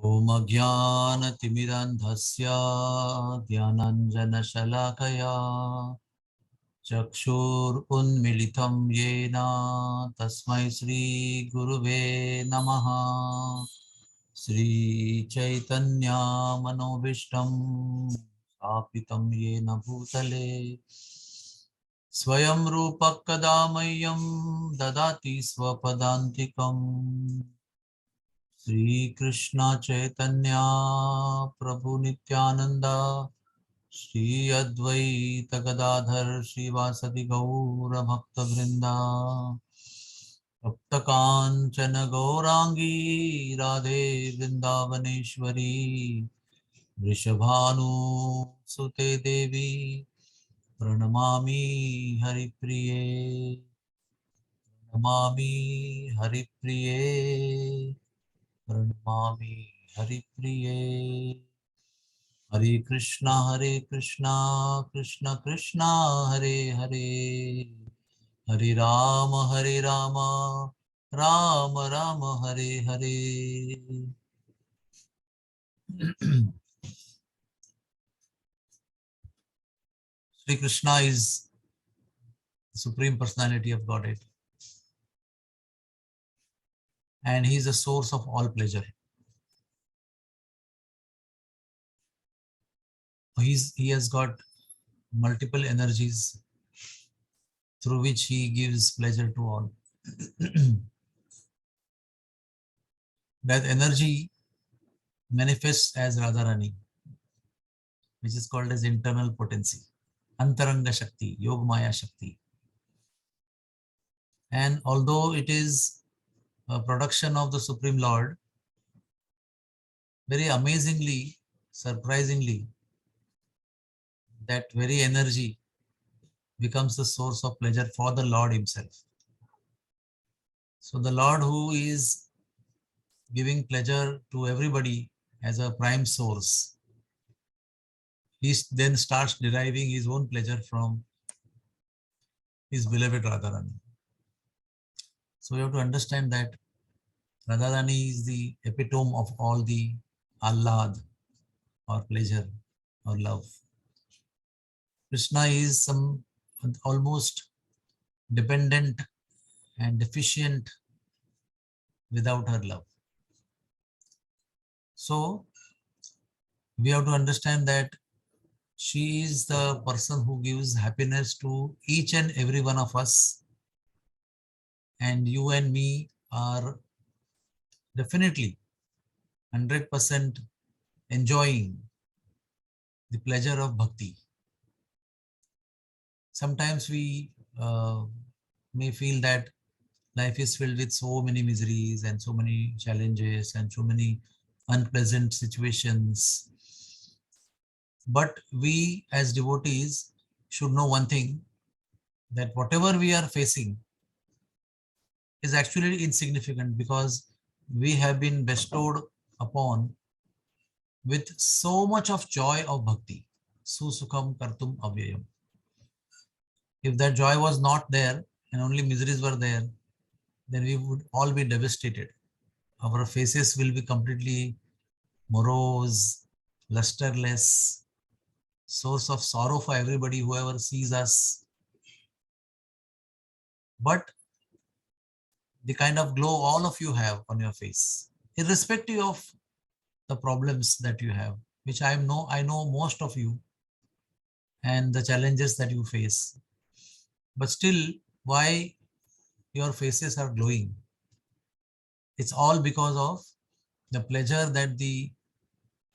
Om Ajnana-timirandhasya Dhyananjana-shalakaya Chakshur-unmilitam yena Tasmai Shri Guruve Namaha. Shri Chaitanya Manobishtam Stapitam yena bhutale Swayam Rupa Kadamayam Dadati Swapadantikam. Shri Krishna Chaitanya Prabhu Nityananda Shri Advaita Gadadhar Srivasadi Gaura Bhakta Vrinda Bhakta Kanchana Gaurangi Radhe Vrindavaneshwari Vrishabhanu Sute Devi Pranamami Haripriye Pranamami Haripriye Pranamami Haripriye. Hare Krishna Krishna Krishna Hare Hare Hare Rama Rama Rama Hare Hare. Sri Krishna is the Supreme Personality of Godhead, and he is the source of all pleasure. He has got multiple energies through which he gives pleasure to all. That energy manifests as Radharani, which is called as internal potency, Antaranga Shakti, Yogmaya Shakti. And although it is a production of the Supreme Lord, very amazingly, surprisingly, that very energy becomes the source of pleasure for the Lord himself. So the Lord, who is giving pleasure to everybody as a prime source, he then starts deriving his own pleasure from his beloved Radharani. So we have to understand that Radharani is the epitome of all the Ahlad or pleasure or love. Krishna is some almost dependent and deficient without her love. So we have to understand that she is the person who gives happiness to each and every one of us, and you and me are definitely 100% enjoying the pleasure of bhakti. Sometimes we may feel that life is filled with so many miseries and so many challenges and so many unpleasant situations. But we as devotees should know one thing, that whatever we are facing is actually insignificant, because we have been bestowed upon with so much of joy of bhakti. Susukham kartum avyayam. If that joy was not there and only miseries were there, then we would all be devastated. Our faces will be completely morose, lusterless, source of sorrow for everybody, whoever sees us. But the kind of glow all of you have on your face, irrespective of the problems that you have, which I know most of you, and the challenges that you face. But still, why your faces are glowing? It's all because of the pleasure that the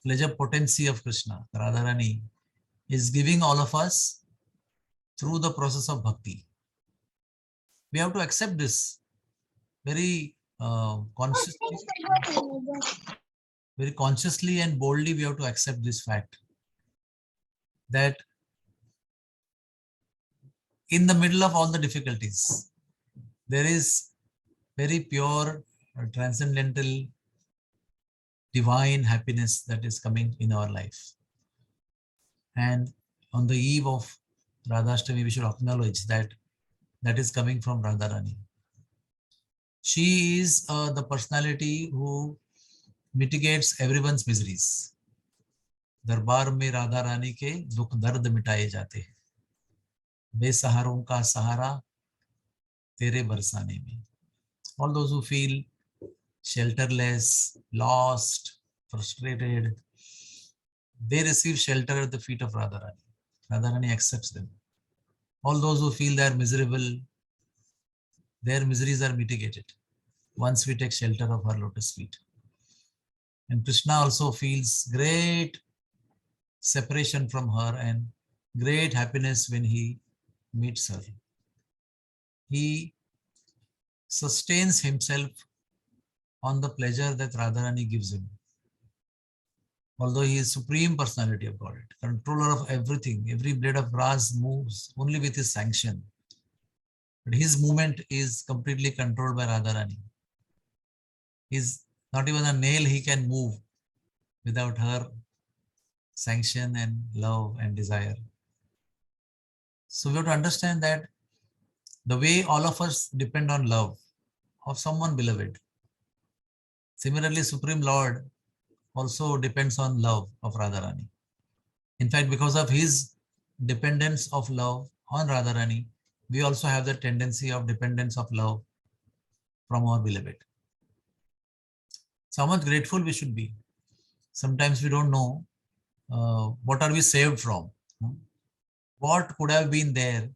pleasure potency of Krishna, Radharani, is giving all of us through the process of bhakti. We have to accept this very consciously and boldly. We have to accept this fact that in the middle of all the difficulties, there is very pure, transcendental, divine happiness that is coming in our life. And on the eve of Radhashtami, we should acknowledge that that is coming from Radharani. She is the personality who mitigates everyone's miseries. दरबार में राधा रानी के दुख दर्द मिटाए जाते हैं, बेसहारों का सहारा तेरे बरसाने में. All those who feel shelterless, lost, frustrated, they receive shelter at the feet of Radharani. Radharani accepts them. All those who feel they are miserable, their miseries are mitigated once we take shelter of her lotus feet. And Krishna also feels great separation from her and great happiness when he meets her. He sustains himself on the pleasure that Radharani gives him. Although he is Supreme Personality of Godhead, controller of everything, every blade of grass moves only with his sanction. But his movement is completely controlled by Radharani. He's not even a nail he can move without her sanction and love and desire. So we have to understand that the way all of us depend on love of someone beloved, similarly Supreme Lord also depends on love of Radharani. In fact, because of his dependence of love on Radharani, we also have the tendency of dependence of love from our beloved. So how much grateful we should be. Sometimes we don't know what are we saved from. What could have been there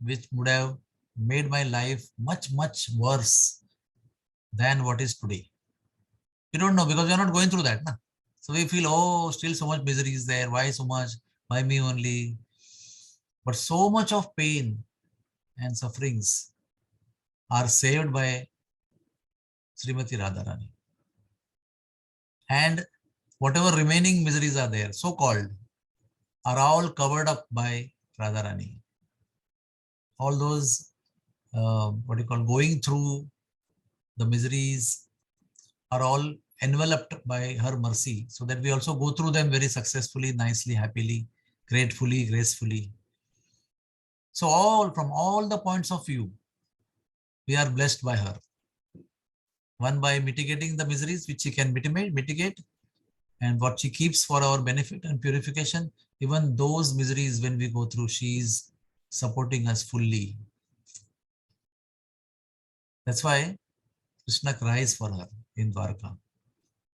which would have made my life much, much worse than what is today. We don't know because we are not going through that. Na? So we feel, oh, still so much misery is there. Why so much? Why me only? But so much of pain and sufferings are saved by Srimati Radharani. And whatever remaining miseries are there, so-called, are all covered up by Radharani. All those, going through the miseries are all enveloped by her mercy, so that we also go through them very successfully, nicely, happily, gratefully, gracefully. So from all the points of view, we are blessed by her. One, by mitigating the miseries which she can mitigate, and what she keeps for our benefit and purification. Even those miseries when we go through, she is supporting us fully. That's why Krishna cries for her in Dwarka,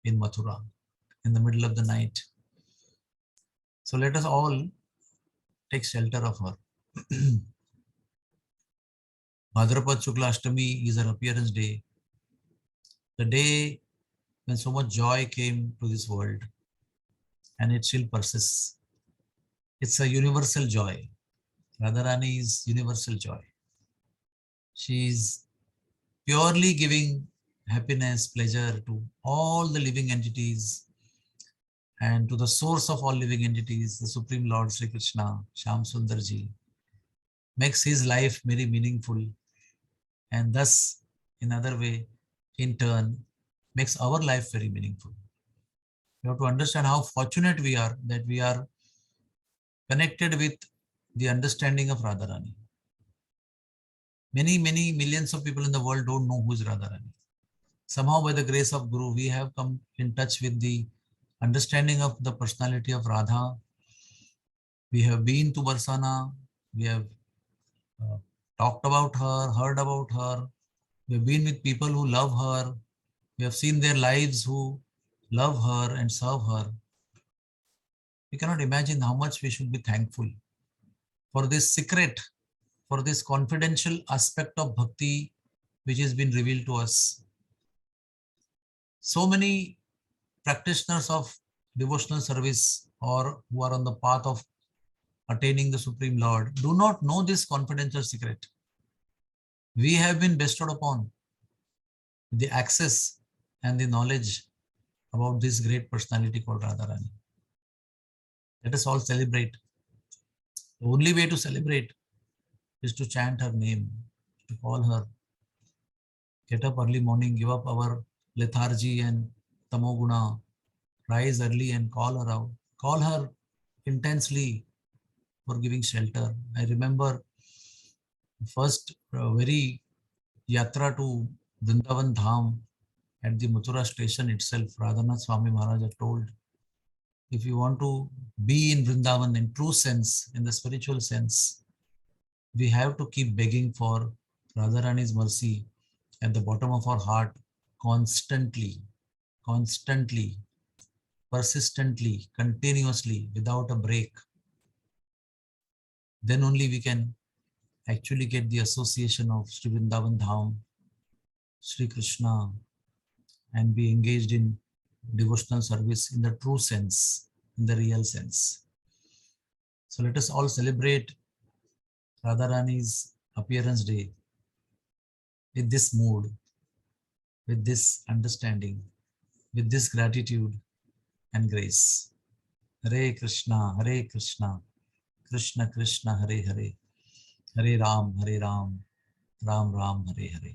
in Mathura, in the middle of the night. So let us all take shelter of her. Bhadrapad Shukla Ashtami is her appearance day, the day when so much joy came to this world, and it still persists. It's a universal joy. Radharani is universal joy. She is purely giving happiness, pleasure to all the living entities and to the source of all living entities, the Supreme Lord Sri Krishna, Shyam Sundarji, makes his life very meaningful, and thus, in other way, in turn, makes our life very meaningful. We have to understand how fortunate we are that we are connected with the understanding of Radharani. Many, many millions of people in the world don't know who is Radharani. Somehow, by the grace of Guru, we have come in touch with the understanding of the personality of Radha. We have been to Barsana. We have talked about her, heard about her. We have been with people who love her. We have seen their lives who love her and serve her. We cannot imagine how much we should be thankful for this secret, for this confidential aspect of bhakti which has been revealed to us. So many practitioners of devotional service or who are on the path of attaining the Supreme Lord do not know this confidential secret. We have been bestowed upon the access and the knowledge about this great personality called Radharani. Let us all celebrate. The only way to celebrate is to chant her name, to call her, get up early morning, give up our lethargy and tamoguna, rise early and call her out. Call her intensely for giving shelter. I remember first very yatra to Vrindavan Dham At the Mathura station itself, Radhanath Swami Maharaj had told, if you want to be in Vrindavan in true sense, in the spiritual sense, we have to keep begging for Radharani's mercy at the bottom of our heart constantly, constantly, persistently, continuously, without a break. Then only we can actually get the association of Sri Vrindavan Dham, Sri Krishna, and be engaged in devotional service in the true sense, in the real sense. So let us all celebrate Radharani's appearance day with this mood, with this understanding, with this gratitude and grace. Hare Krishna, Hare Krishna, Krishna Krishna, Hare Hare, Hare Ram, Ram Ram, Hare Hare.